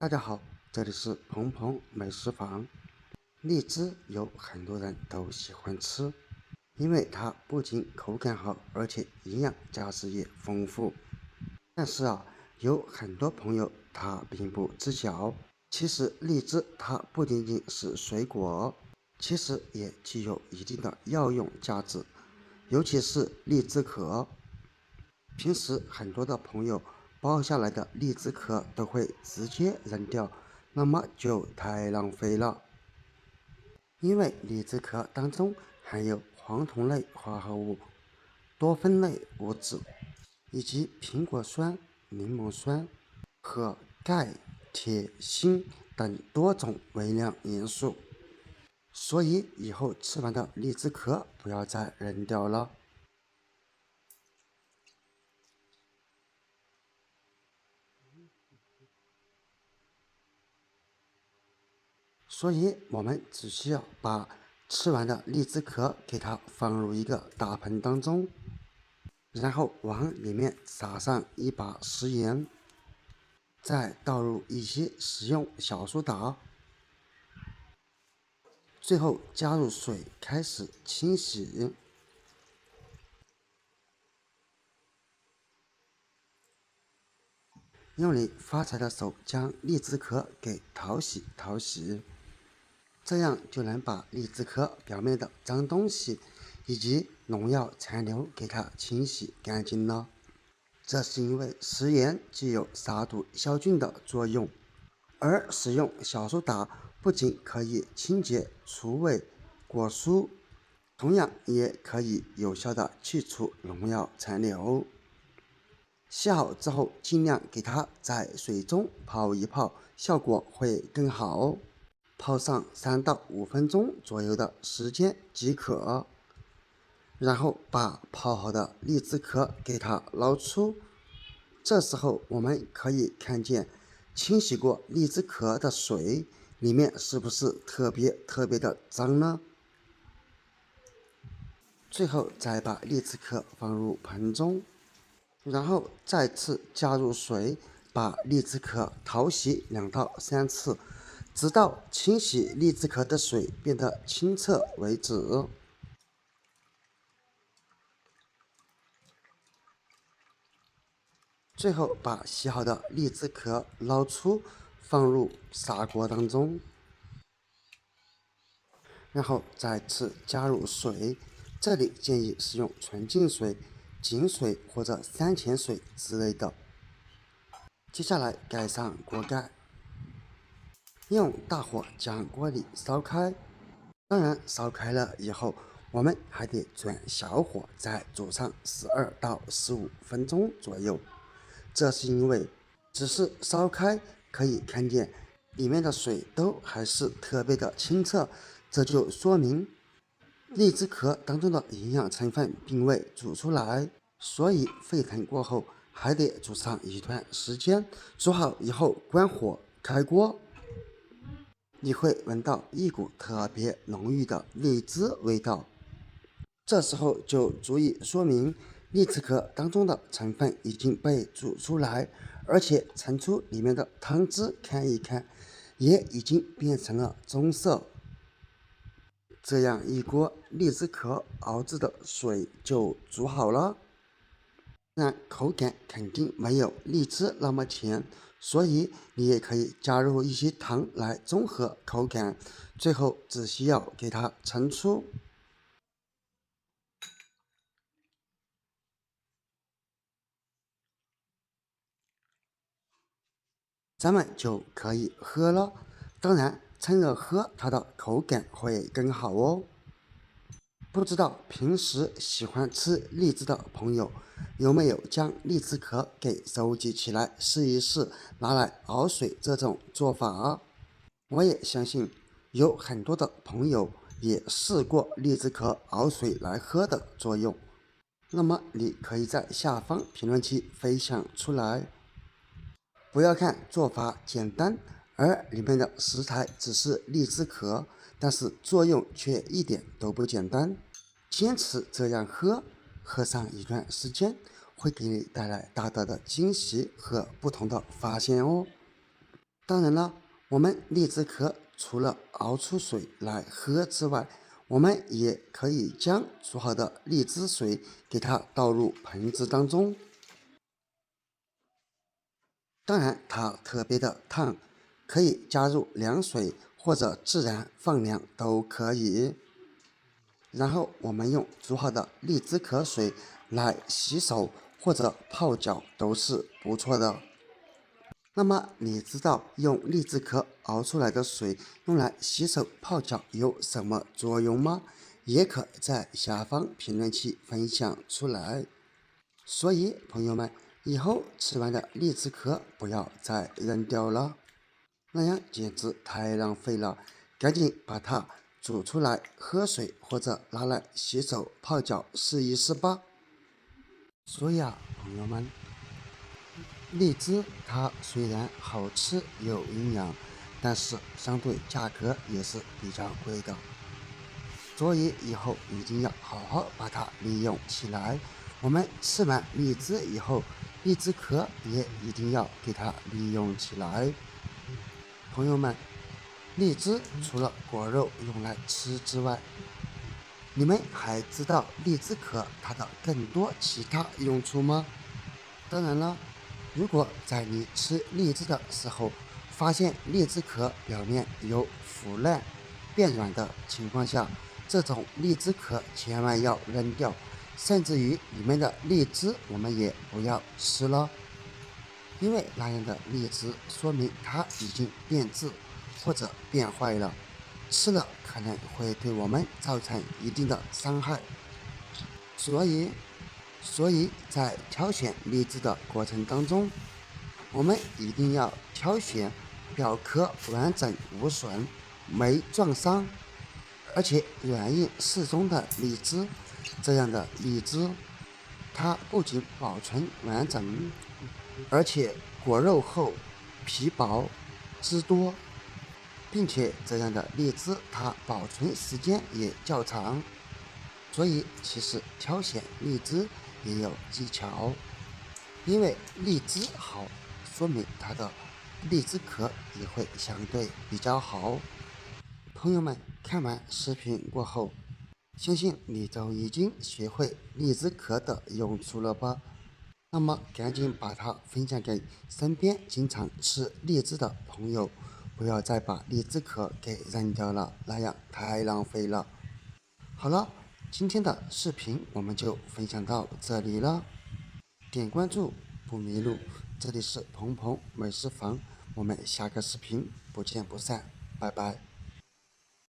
大家好，这里是鹏鹏美食坊。荔枝有很多人都喜欢吃，因为它不仅口感好，而且营养价值也丰富。但是有很多朋友他并不知晓，其实荔枝它不仅仅是水果，其实也具有一定的药用价值，尤其是荔枝壳。平时很多的朋友剥下来的荔枝壳都会直接扔掉，那么就太浪费了。因为荔枝壳当中含有黄酮类化合物、多酚类物质以及苹果酸、柠檬酸和钙、铁、锌等多种微量元素，所以以后吃完的荔枝壳不要再扔掉了。所以我们只需要把吃完的荔枝壳给它放入一个大盆当中，然后往里面撒上一把食盐，再倒入一些食用小苏打，最后加入水开始清洗。用你发财的手将荔枝壳给淘洗淘洗，这样就能把荔枝壳表面的脏东西以及农药残留给它清洗干净了。这是因为食盐具有杀毒消菌的作用，而使用小苏打不仅可以清洁除味果蔬，同样也可以有效的去除农药残留。洗好之后，尽量给它在水中泡一泡，效果会更好。泡上3到5分钟左右的时间即可。然后把泡好的荔枝壳给它捞出，这时候我们可以看见清洗过荔枝壳的水里面是不是特别的脏呢？最后再把荔枝壳放入盆中，然后再次加入水，把荔枝壳淘洗2到3次，直到清洗荔枝壳的水变得清澈为止。最后把洗好的荔枝壳捞出，放入砂锅当中，然后再次加入水，这里建议使用纯净水、井水或者山泉水之类的。接下来盖上锅盖，用大火将锅里烧开。当然，烧开了以后，我们还得转小火，再煮上12到15分钟左右。这是因为只是烧开，可以看见里面的水都还是特别的清澈，这就说明荔枝壳当中的营养成分并未煮出来，所以沸腾过后还得煮上一段时间。煮好以后关火开锅，你会闻到一股特别浓郁的荔枝味道。这时候就足以说明荔枝壳当中的成分已经被煮出来，而且盛出里面的汤汁看一看，也已经变成了棕色。这样一锅荔枝壳熬制的水就煮好了。但口感肯定没有荔枝那么甜，所以你也可以加入一些糖来中和口感。最后只需要给它盛出。咱们就可以喝了。当然，趁热喝，它的口感会更好哦。不知道平时喜欢吃荔枝的朋友，有没有将荔枝壳给收集起来试一试，拿来熬水这种做法？我也相信有很多的朋友也试过荔枝壳熬水来喝的作用。那么你可以在下方评论区分享出来。不要看做法简单，而里面的食材只是荔枝壳，但是作用却一点都不简单。坚持这样喝，喝上一段时间，会给你带来大大的惊喜和不同的发现哦。当然了，我们荔枝壳除了熬出水来喝之外，我们也可以将煮好的荔枝水给它倒入盆子当中。当然，它特别的烫，可以加入凉水或者自然放凉都可以。然后我们用煮好的荔枝壳水来洗手或者泡脚都是不错的。那么你知道用荔枝壳熬出来的水用来洗手泡脚有什么作用吗？也可在下方评论区分享出来。所以朋友们，以后吃完的荔枝壳不要再扔掉了，那样简直太浪费了，赶紧把它煮出来喝水或者拿来洗手泡脚试一试吧。所以朋友们，荔枝它虽然好吃有营养，但是相对价格也是比较贵的，所以以后一定要好好把它利用起来。我们吃完荔枝以后，荔枝壳也一定要给它利用起来。朋友们，荔枝除了果肉用来吃之外，你们还知道荔枝壳它的更多其他用处吗？当然了，如果在你吃荔枝的时候，发现荔枝壳表面有腐烂、变软的情况下，这种荔枝壳千万要扔掉，甚至于里面的荔枝我们也不要吃了，因为那样的荔枝说明它已经变质或者变坏了，吃了可能会对我们造成一定的伤害。所以，在挑选荔枝的过程当中，我们一定要挑选表壳完整无损、没撞伤，而且软硬适中的荔枝。这样的荔枝，它不仅保存完整，而且果肉厚、皮薄、汁多，并且这样的荔枝它保存时间也较长。所以其实挑选荔枝也有技巧，因为荔枝好，说明它的荔枝壳也会相对比较好。朋友们看完视频过后，相信你都已经学会荔枝壳的用处了吧？那么赶紧把它分享给身边经常吃荔枝的朋友，不要再把荔枝壳给扔掉了，那样太浪费了。好了，今天的视频我们就分享到这里了，点关注不迷路，这里是鹏鹏美食房，我们下个视频不见不散，拜拜。